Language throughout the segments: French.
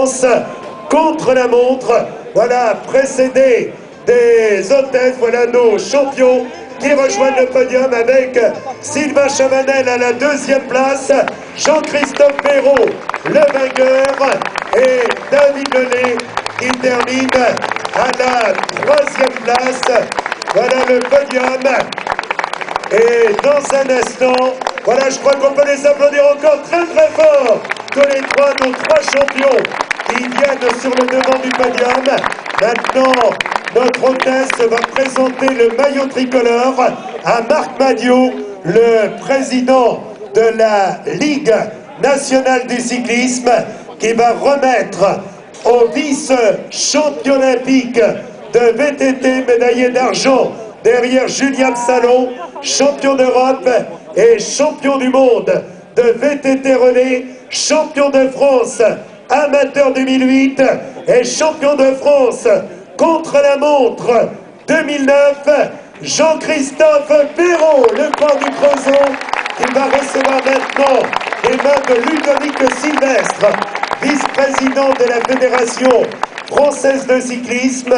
France contre la montre. Voilà, précédé des hôtesses, voilà nos champions qui rejoignent le podium avec Sylvain Chavanel à la deuxième place, Jean-Christophe Perrault, le vainqueur, et David Lelay qui termine à la troisième place. Voilà le podium. Et dans un instant, voilà, je crois qu'on peut les applaudir encore très très fort, tous les trois, nos trois champions qui viennent sur le devant du podium. Maintenant, notre hôtesse va présenter le maillot tricolore à Marc Madiot, le président de la Ligue nationale du cyclisme, qui va remettre au vice-champion olympique de VTT médaillé d'argent derrière Julien Salon, champion d'Europe et champion du monde de VTT relais, champion de France amateur 2008 et champion de France contre la montre 2009, Jean-Christophe Perrault, le port du Creusot, qui va recevoir maintenant des mains de Ludovic Sylvestre, vice-président de la Fédération française de cyclisme,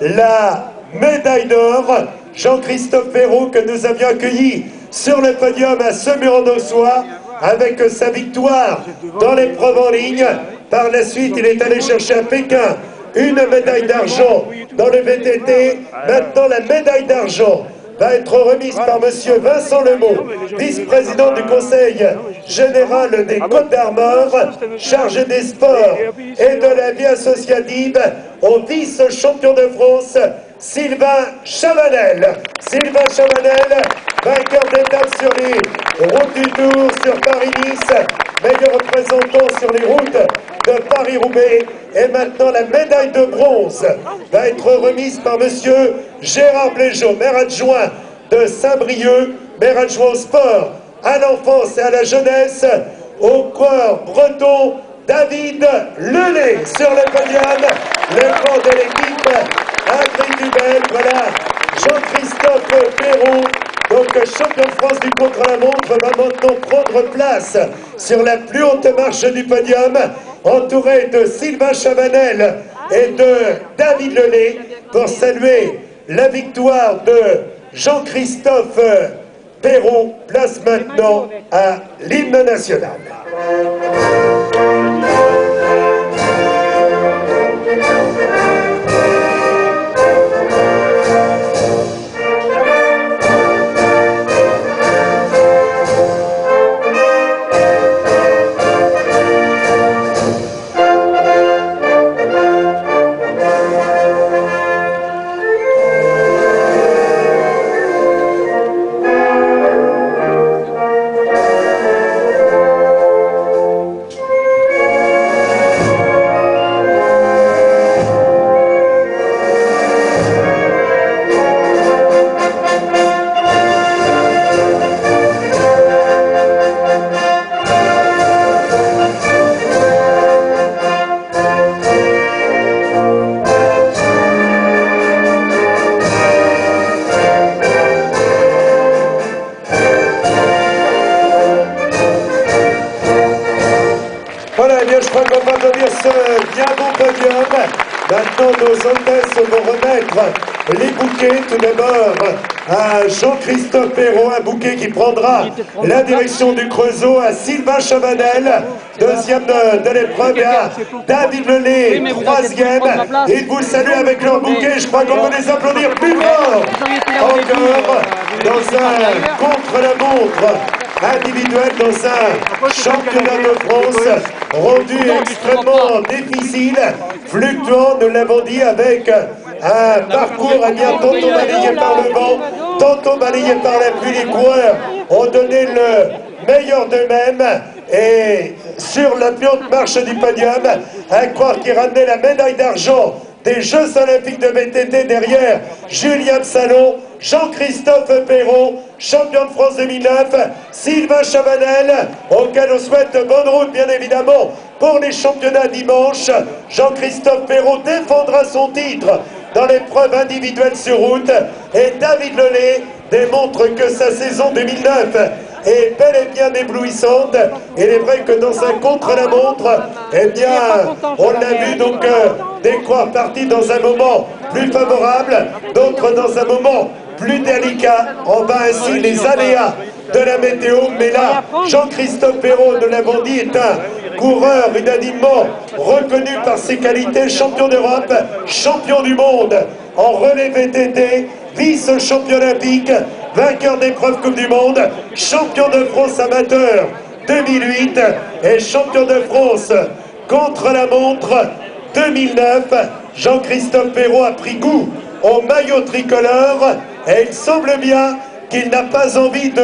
la médaille d'or. Jean-Christophe Perrault, que nous avions accueilli sur le podium à Semur-en-Auxois avec sa victoire dans l'épreuve en ligne. Par la suite, il est allé chercher à Pékin une médaille d'argent dans le VTT. Maintenant, la médaille d'argent va être remise par M. Vincent Lemot, vice-président du Conseil général des Côtes-d'Armor, chargé des sports et de la vie associative, au vice-champion de France, Sylvain Chavanel. Sylvain Chavanel, vainqueur d'étape sur les routes du Tour, sur Paris-Nice, meilleur représentant sur les routes de Paris-Roubaix. Et maintenant, la médaille de bronze va être remise par M. Gérard Blégeot, maire adjoint de Saint-Brieuc, maire adjoint au sport, à l'enfance et à la jeunesse, au corps breton, David Lelay sur le podium, le corps de l'équipe Ingrid Dubel. Voilà, Jean-Christophe Perrault, donc champion de France du contre-la-montre, va maintenant prendre place sur la plus haute marche du podium, entouré de Sylvain Chavanel et de David Lelay, pour saluer la victoire de Jean-Christophe Perrault. Place maintenant à l'hymne national. Je crois qu'on va donner ce bien beau podium. Maintenant, nos hôtesses vont remettre les bouquets. Tout d'abord à Jean-Christophe Perrault, un bouquet qui prendra la direction du Creusot, à Sylvain Chavanel, deuxième de l'épreuve, et à David Lelay, troisième. Ils vous saluent avec leur bouquet. Je crois qu'on peut les applaudir plus fort encore dans un contre-la-montre individuel, dans un championnat de France rendu extrêmement difficile, fluctuant, nous l'avons dit, avec un parcours tantôt balayé par le vent, tantôt balayé par la pluie. Les coureurs ont donné le meilleur d'eux-mêmes, et sur la plus haute marche du podium, à croire qu'il ramenait la médaille d'argent des Jeux Olympiques de VTT derrière Julien Salon, Jean-Christophe Perrault, champion de France 2009, Sylvain Chavanel, auquel on souhaite bonne route bien évidemment pour les championnats dimanche. Jean-Christophe Perrault défendra son titre dans l'épreuve individuelle sur route, et David Lelay démontre que sa saison 2009 est bel et bien éblouissante. Et il est vrai que dans un contre-la-montre, eh bien, on l'a vu donc des coureurs partis dans un moment plus favorable, d'autres dans un moment plus délicat. On va ainsi les aléas de la météo, mais là, Jean-Christophe Perrault, nous l'avons dit, est un coureur unanimement reconnu par ses qualités, champion d'Europe, champion du monde en relais VTT, vice-champion olympique, vainqueur d'épreuves Coupe du Monde, champion de France amateur 2008 et champion de France contre la montre 2009. Jean-Christophe Perrault a pris goût au maillot tricolore et il semble bien qu'il n'a pas envie de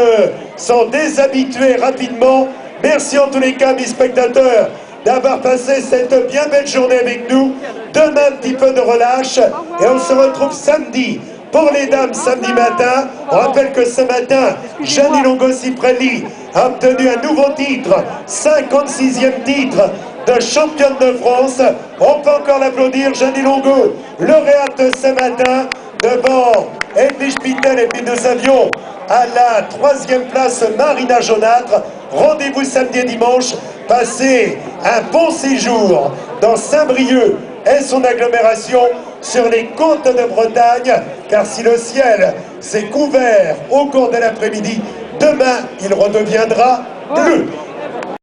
s'en déshabituer rapidement. Merci en tous les cas, mes spectateurs, d'avoir passé cette bien belle journée avec nous. Demain, un petit peu de relâche et on se retrouve samedi. Pour les dames, samedi matin, on rappelle que ce matin, Gianni Longo Ciprelli a obtenu un nouveau titre, 56e titre de championne de France. On peut encore l'applaudir, Gianni Longo, lauréate ce matin devant Edwige Pittel. Et puis nous avions à la 3e place Marina Jaunâtre. Rendez-vous samedi et dimanche, passez un bon séjour dans Saint-Brieuc et son agglomération sur les côtes de Bretagne, car si le ciel s'est couvert au cours de l'après-midi, demain il redeviendra bleu.